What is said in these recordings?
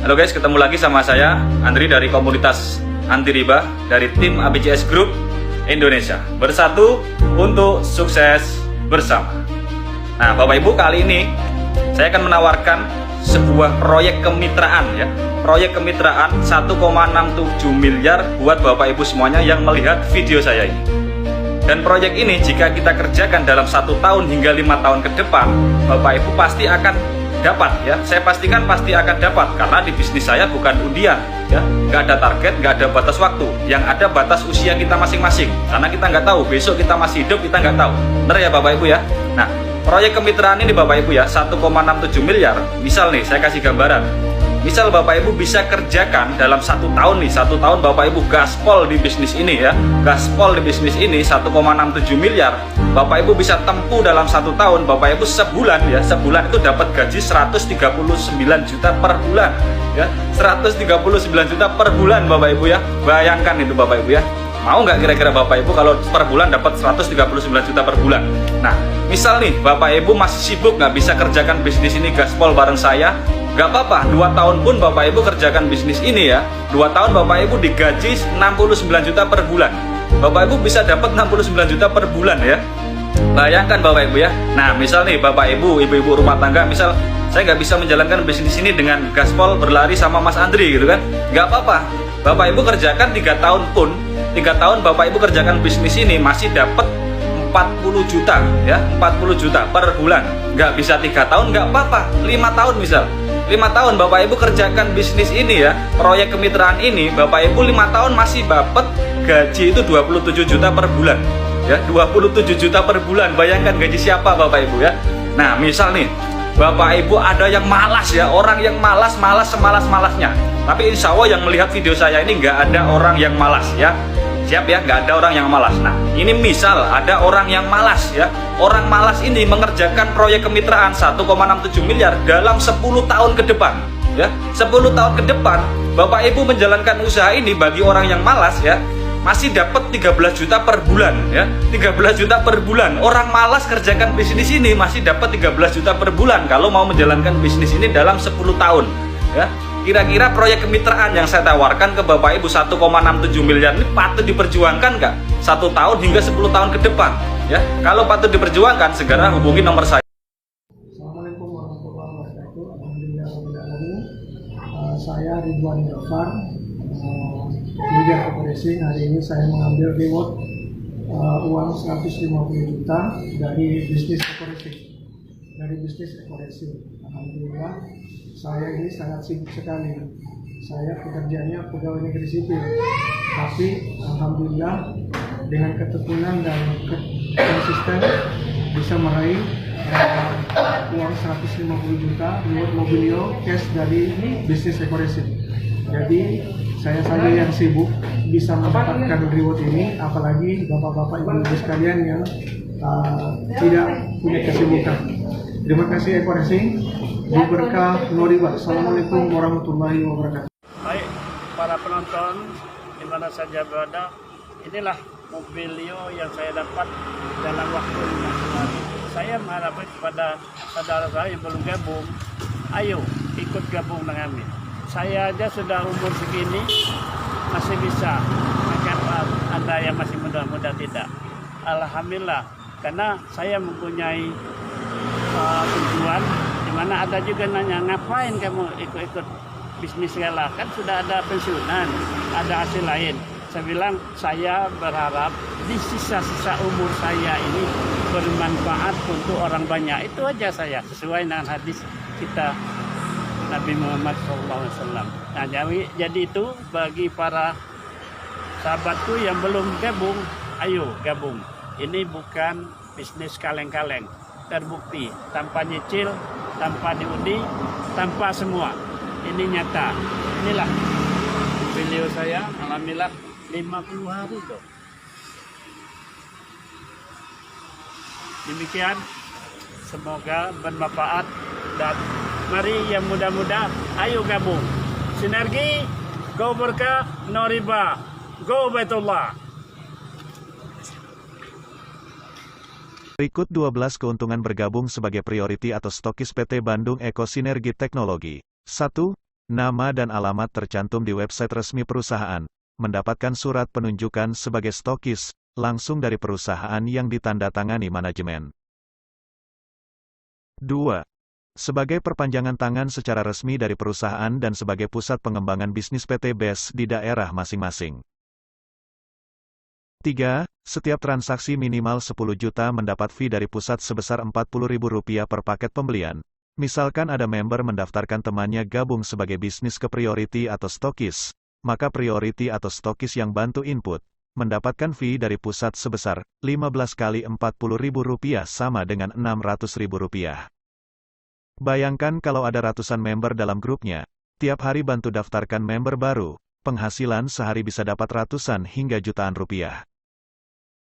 Halo guys, ketemu lagi sama saya Andri dari komunitas anti riba dari tim ABCS Group Indonesia. Bersatu untuk sukses bersama. Nah, Bapak Ibu, kali ini saya akan menawarkan sebuah proyek kemitraan ya. Proyek kemitraan 1,67 miliar buat Bapak Ibu semuanya yang melihat video saya ini. Dan proyek ini jika kita kerjakan dalam 1 tahun hingga 5 tahun ke depan, Bapak Ibu pasti akan dapat ya. Saya pastikan pasti akan dapat, karena di bisnis saya bukan undian ya. Nggak ada target, nggak ada batas waktu. Yang ada batas usia kita masing-masing, karena kita nggak tahu besok kita masih hidup, kita nggak tahu. Benar ya Bapak Ibu ya. Nah, proyek kemitraan ini Bapak Ibu ya 1,67 miliar. Misal nih, saya kasih gambaran. Misal Bapak Ibu bisa kerjakan dalam 1 tahun nih, 1 tahun Bapak Ibu gaspol di bisnis ini ya, gaspol di bisnis ini 1,67 miliar. Bapak Ibu bisa tempuh dalam 1 tahun, Bapak Ibu sebulan ya, sebulan itu dapat gaji 139 juta per bulan ya, 139 juta per bulan Bapak Ibu ya. Bayangkan itu Bapak Ibu ya. Mau nggak kira-kira Bapak Ibu kalau per bulan dapat 139 juta per bulan? Nah, misal nih Bapak Ibu masih sibuk nggak bisa kerjakan bisnis ini gaspol bareng saya, nggak apa-apa, 2 tahun pun Bapak Ibu kerjakan bisnis ini ya. 2 tahun Bapak Ibu digaji 69 juta per bulan. Bapak Ibu bisa dapat 69 juta per bulan ya. Bayangkan Bapak Ibu ya. Nah, misal nih Bapak Ibu, ibu-ibu rumah tangga, misal saya nggak bisa menjalankan bisnis ini dengan gaspol berlari sama Mas Andri gitu kan. Nggak apa-apa, Bapak Ibu kerjakan 3 tahun pun, 3 tahun Bapak Ibu kerjakan bisnis ini masih dapat 40 juta ya, 40 juta per bulan. Nggak bisa 3 tahun, nggak apa-apa, 5 tahun misal. 5 tahun Bapak Ibu kerjakan bisnis ini ya, proyek kemitraan ini, Bapak Ibu 5 tahun masih dapat gaji itu 27 juta per bulan ya, 27 juta per bulan. Bayangkan gaji siapa Bapak Ibu ya. Nah, misal nih Bapak Ibu ada yang malas ya, orang yang malas semalas-malasnya. Tapi insya Allah yang melihat video saya ini nggak ada orang yang malas ya. Siap ya, nggak ada orang yang malas. Nah, ini misal ada orang yang malas ya. Orang malas ini mengerjakan proyek kemitraan 1,67 miliar dalam 10 tahun ke depan ya. 10 tahun ke depan Bapak Ibu menjalankan usaha ini bagi orang yang malas ya, masih dapat 13 juta per bulan ya. 13 juta per bulan. Orang malas kerjakan bisnis ini masih dapat 13 juta per bulan kalau mau menjalankan bisnis ini dalam 10 tahun ya. Kira-kira proyek kemitraan yang saya tawarkan ke Bapak Ibu 1,67 miliar ini patut diperjuangkan nggak? 1 tahun hingga 10 tahun ke depan ya. Kalau patut diperjuangkan, segera hubungi nomor saya. Assalamualaikum warahmatullahi wabarakatuh. Alhamdulillah, saya Ridwan Jafar, Media Corporation. Hari ini saya mengambil reward uang 150 juta dari bisnis Corporation. Alhamdulillah, saya ini sangat sibuk sekali. Saya pekerjaannya pegawai negeri sipil, tapi alhamdulillah dengan ketekunan dan konsisten bisa meraih uang 150 juta reward mobilio cash dari bisnis Corporation. Jadi saya saja yang sibuk bisa mendapatkan reward ini, apalagi bapak-bapak ibu-ibu sekalian yang tidak punya kesibukan. Terima kasih Corporation. Berkah Noriba. Assalamualaikum warahmatullahi wabarakatuh. Baik para penonton dimana saja berada, inilah mobilio yang saya dapat dalam waktu 5 hari. Saya mengharapkan kepada saudara-saudara yang belum gabung, ayo ikut gabung dengan kami. Saya aja sudah umur segini masih bisa, maka Anda yang masih muda-muda tidak. Alhamdulillah, karena saya mempunyai tujuan. Mana ada juga nanya, ngapain kamu ikut-ikut bisnis segala? Kan sudah ada pensiunan, ada hasil lain. Saya bilang, saya berharap di sisa-sisa umur saya ini bermanfaat untuk orang banyak. Itu aja saya, sesuai dengan hadis kita Nabi Muhammad SAW. Nah, jadi itu bagi para sahabatku yang belum gabung, ayo gabung. Ini bukan bisnis kaleng-kaleng. Terbukti, tanpa nyicil, tanpa diundi, tanpa semua. Ini nyata. Inilah video saya, alhamdulillah 50 hari tuh. Demikian, semoga bermanfaat dan mari yang muda-muda, ayo gabung. Sinergi, go berkah, no riba, go Baitullah. Berikut 12 keuntungan bergabung sebagai priority atau stokis PT Bandung Eko Sinergi Teknologi. 1. Nama dan alamat tercantum di website resmi perusahaan. Mendapatkan surat penunjukan sebagai stokis, langsung dari perusahaan yang ditandatangani manajemen. 2. Sebagai perpanjangan tangan secara resmi dari perusahaan dan sebagai pusat pengembangan bisnis PT BES di daerah masing-masing. 3. Setiap transaksi minimal 10 juta mendapat fee dari pusat sebesar Rp40.000 per paket pembelian. Misalkan ada member mendaftarkan temannya gabung sebagai bisnis ke priority atau stokis, maka priority atau stokis yang bantu input, mendapatkan fee dari pusat sebesar 15 kali Rp40.000 sama dengan Rp600.000. Bayangkan kalau ada ratusan member dalam grupnya, tiap hari bantu daftarkan member baru, penghasilan sehari bisa dapat ratusan hingga jutaan rupiah.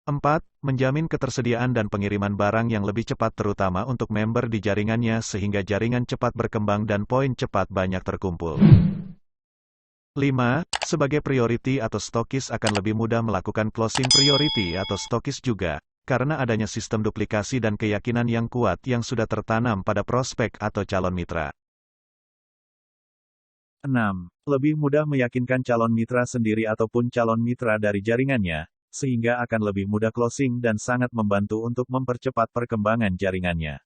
4. Menjamin ketersediaan dan pengiriman barang yang lebih cepat terutama untuk member di jaringannya sehingga jaringan cepat berkembang dan poin cepat banyak terkumpul. 5. Sebagai priority atau stokis akan lebih mudah melakukan closing priority atau stokis juga, karena adanya sistem duplikasi dan keyakinan yang kuat yang sudah tertanam pada prospek atau calon mitra. 6. Lebih mudah meyakinkan calon mitra sendiri ataupun calon mitra dari jaringannya, sehingga akan lebih mudah closing dan sangat membantu untuk mempercepat perkembangan jaringannya.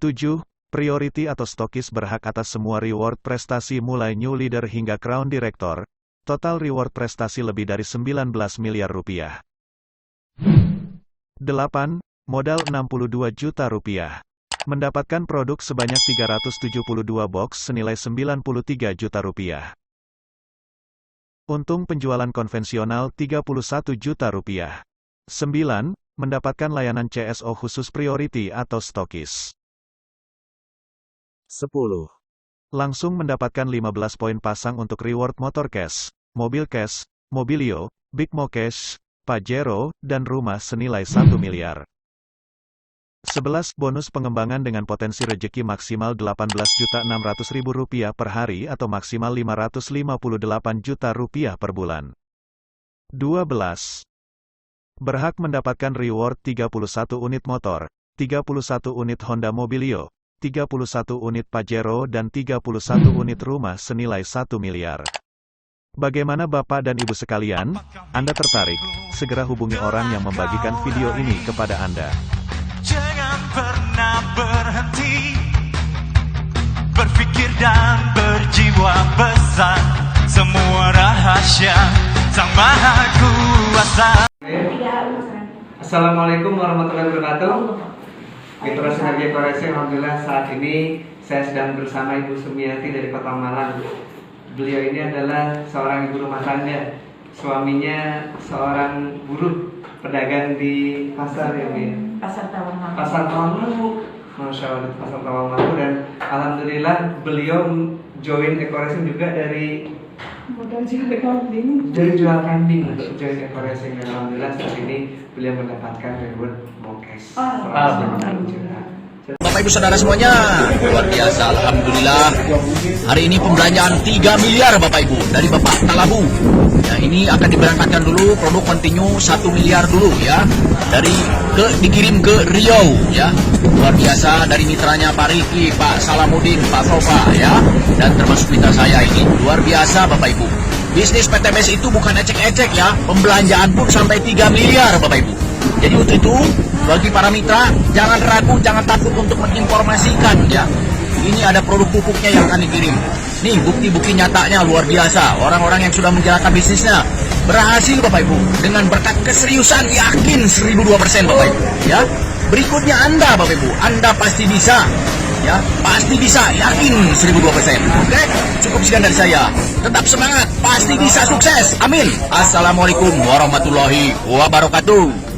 7. Priority atau stokis berhak atas semua reward prestasi mulai new leader hingga crown director, total reward prestasi lebih dari 19 miliar rupiah. 8. Modal 62 juta rupiah. Mendapatkan produk sebanyak 372 box senilai 93 juta rupiah. Untung penjualan konvensional 31 juta rupiah. 9. Mendapatkan layanan CSO khusus priority atau stokis. 10. Langsung mendapatkan 15 poin pasang untuk reward motor cash, mobil cash, mobilio, Big Mo Cash, Pajero, dan rumah senilai 1 miliar. 11. Bonus pengembangan dengan potensi rejeki maksimal Rp18.600.000 per hari atau maksimal Rp558 juta per bulan. 12. Berhak mendapatkan reward 31 unit motor, 31 unit Honda Mobilio, 31 unit Pajero dan 31 unit rumah senilai 1 miliar. Bagaimana Bapak dan Ibu sekalian? Anda tertarik? Segera hubungi orang yang membagikan video ini kepada Anda. Jangan pernah berhenti berpikir dan berjiwa besar. Semua rahasia Sang Maha Kuasa. Assalamualaikum warahmatullahi wabarakatuh. Mitra Sinergi Koreksi, alhamdulillah saat ini saya sedang bersama Ibu Sumiati dari Kota Malang. Beliau ini adalah seorang ibu rumah tangga, suaminya seorang buruh pedagang di pasar ya, Bu. Pasar Tawangmangu. Pasar Tawangmangu, Masya Allah, Pasar Tawangmangu, dan alhamdulillah beliau join Eco-Racing juga dari Modal jual kambing. Dari jual kambing untuk join Eco-Racing, dan alhamdulillah saat ini beliau mendapatkan reward Mokes. Bapak Ibu Saudara semuanya, luar biasa, alhamdulillah. Hari ini pembelanjaan 3 miliar Bapak Ibu dari Bapak Talabu. Ya, ini akan diberangkatkan dulu, produk kontinu 1 miliar dulu ya. Dikirim ke Riau ya. Luar biasa dari mitranya Pak Riki, Pak Salamuddin, Pak Sofa ya. Dan termasuk mitra saya ini. Luar biasa Bapak Ibu. Bisnis PT BES itu bukan ecek-ecek ya. Pembelanjaan pun sampai 3 miliar Bapak Ibu. Jadi untuk itu, bagi para mitra, jangan ragu, jangan takut untuk menginformasikan ya. Ini ada produk pupuknya yang akan dikirim. Nih, bukti-bukti nyatanya luar biasa. Orang-orang yang sudah menjalankan bisnisnya berhasil Bapak Ibu. Dengan berkat keseriusan, yakin 1002% Bapak Ibu. Ya. Berikutnya Anda Bapak Ibu, Anda pasti bisa. Ya, pasti bisa, yakin 1002%. Oke, cukup sekian dari saya. Tetap semangat, pasti bisa sukses. Amin. Assalamualaikum warahmatullahi wabarakatuh.